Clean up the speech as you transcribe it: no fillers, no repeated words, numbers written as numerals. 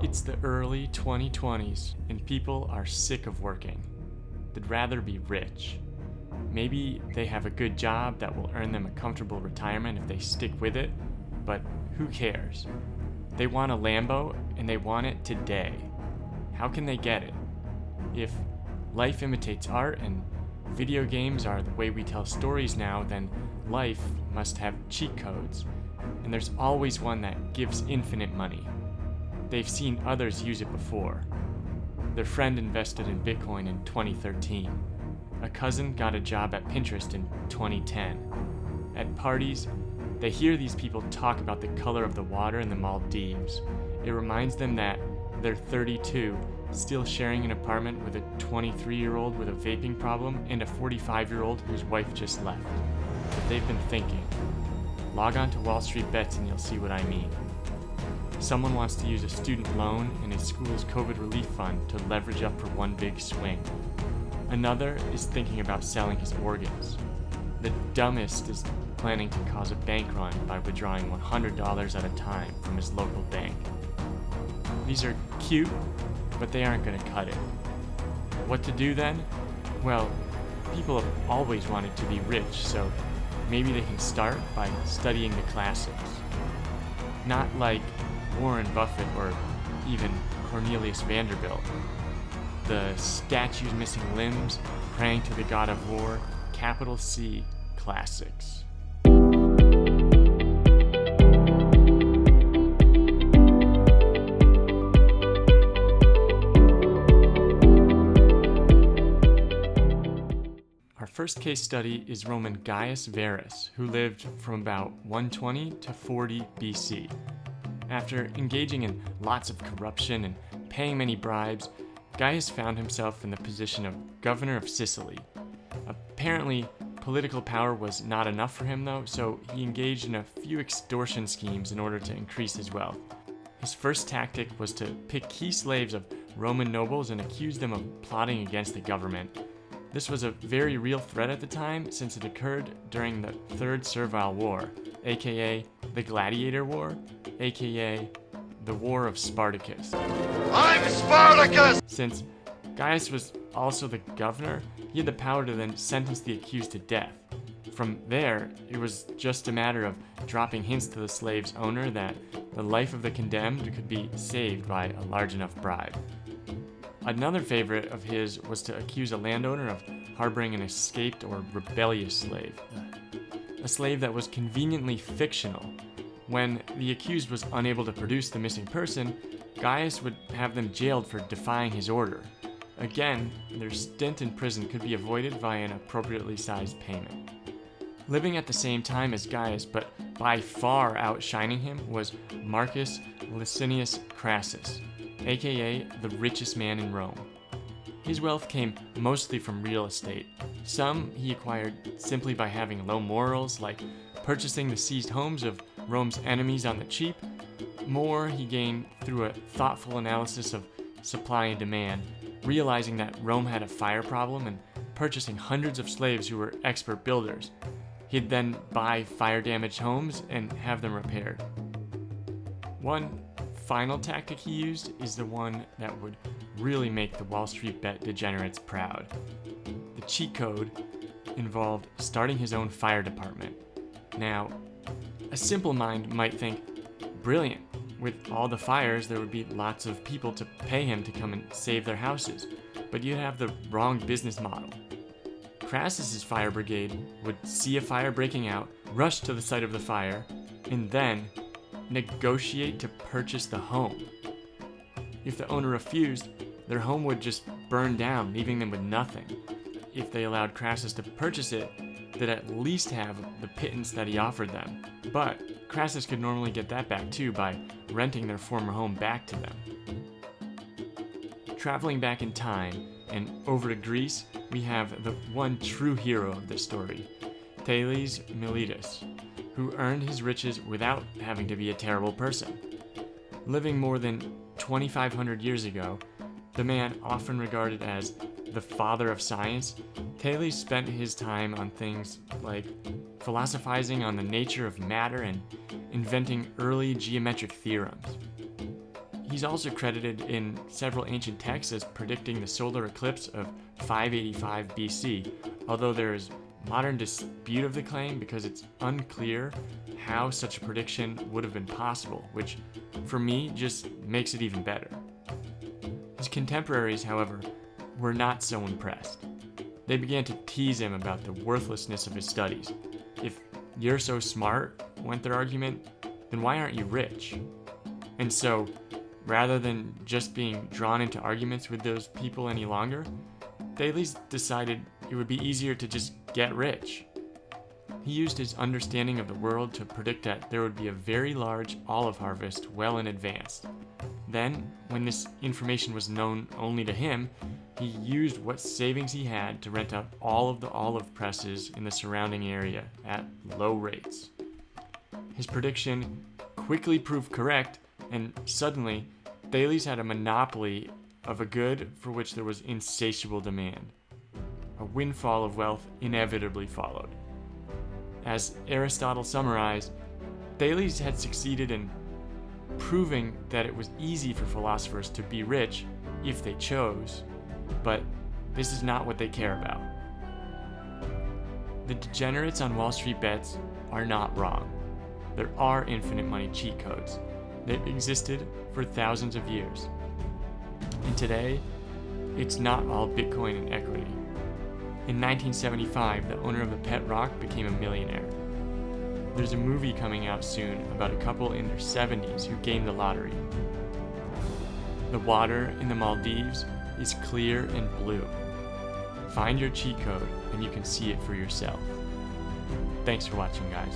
It's the early 2020s, and people are sick of working. They'd rather be rich. Maybe they have a good job that will earn them a comfortable retirement if they stick with it, but who cares? They want a Lambo, and they want it today. How can they get it? If life imitates art and video games are the way we tell stories now, then life must have cheat codes, and there's always one that gives infinite money. They've seen others use it before. Their friend invested in Bitcoin in 2013. A cousin got a job at Pinterest in 2010. At parties, they hear these people talk about the color of the water in the Maldives. It reminds them that they're 32, still sharing an apartment with a 23-year-old with a vaping problem and a 45-year-old whose wife just left. But they've been thinking. Log on to Wall Street Bets and you'll see what I mean. Someone wants to use a student loan in his school's COVID relief fund to leverage up for one big swing. Another is thinking about selling his organs. The dumbest is planning to cause a bank run by withdrawing $100 at a time from his local bank. These are cute, but they aren't going to cut it. What to do then? Well, people have always wanted to be rich, so maybe they can start by studying the classics. Not like Warren Buffett or even Cornelius Vanderbilt. The statues missing limbs, praying to the god of war, capital C classics. Our first case study is Roman Gaius Verus, who lived from about 120 to 40 BC. After engaging in lots of corruption and paying many bribes, Gaius found himself in the position of governor of Sicily. Apparently, political power was not enough for him though, so he engaged in a few extortion schemes in order to increase his wealth. His first tactic was to pick key slaves of Roman nobles and accuse them of plotting against the government. This was a very real threat at the time since it occurred during the Third Servile War, aka the Gladiator War, aka the War of Spartacus. I'm Spartacus! Since Gaius was also the governor, he had the power to then sentence the accused to death. From there, it was just a matter of dropping hints to the slave's owner that the life of the condemned could be saved by a large enough bribe. Another favorite of his was to accuse a landowner of harboring an escaped or rebellious slave. A slave that was conveniently fictional. When the accused was unable to produce the missing person, Gaius would have them jailed for defying his order. Again, their stint in prison could be avoided via an appropriately sized payment. Living at the same time as Gaius, but by far outshining him, was Marcus Licinius Crassus, aka the richest man in Rome. His wealth came mostly from real estate. Some he acquired simply by having low morals, like purchasing the seized homes of Rome's enemies on the cheap. More he gained through a thoughtful analysis of supply and demand, realizing that Rome had a fire problem and purchasing hundreds of slaves who were expert builders. He'd then buy fire-damaged homes and have them repaired. One final tactic he used is the one that would really make the Wall Street Bet degenerates proud. The cheat code involved starting his own fire department. Now, a simple mind might think, brilliant. With all the fires, there would be lots of people to pay him to come and save their houses. But you'd have the wrong business model. Crassus's fire brigade would see a fire breaking out, rush to the site of the fire, and then negotiate to purchase the home. If the owner refused, their home would just burn down, leaving them with nothing. If they allowed Crassus to purchase it, they'd at least have the pittance that he offered them. But Crassus could normally get that back too by renting their former home back to them. Traveling back in time and over to Greece, we have the one true hero of this story, Thales Miletus, who earned his riches without having to be a terrible person. Living more than 2,500 years ago, the man often regarded as the father of science, Thales spent his time on things like philosophizing on the nature of matter and inventing early geometric theorems. He's also credited in several ancient texts as predicting the solar eclipse of 585 BC, although there is modern dispute of the claim because it's unclear how such a prediction would have been possible, which for me just makes it even better. His contemporaries, however, were not so impressed. They began to tease him about the worthlessness of his studies. If you're so smart, went their argument, then why aren't you rich? And so, rather than just being drawn into arguments with those people any longer, Thales decided it would be easier to just get rich. He used his understanding of the world to predict that there would be a very large olive harvest well in advance. Then, when this information was known only to him, he used what savings he had to rent out all of the olive presses in the surrounding area at low rates. His prediction quickly proved correct, and suddenly, Thales had a monopoly of a good for which there was insatiable demand. A windfall of wealth inevitably followed. As Aristotle summarized, Thales had succeeded in proving that it was easy for philosophers to be rich if they chose, but this is not what they care about. The degenerates on Wall Street bets are not wrong. There are infinite money cheat codes that existed for thousands of years. And today, it's not all Bitcoin and equity. In 1975, the owner of the pet rock became a millionaire. There's a movie coming out soon about a couple in their 70s who gained the lottery. The water in the Maldives is clear and blue. Find your cheat code and you can see it for yourself. Thanks for watching, guys.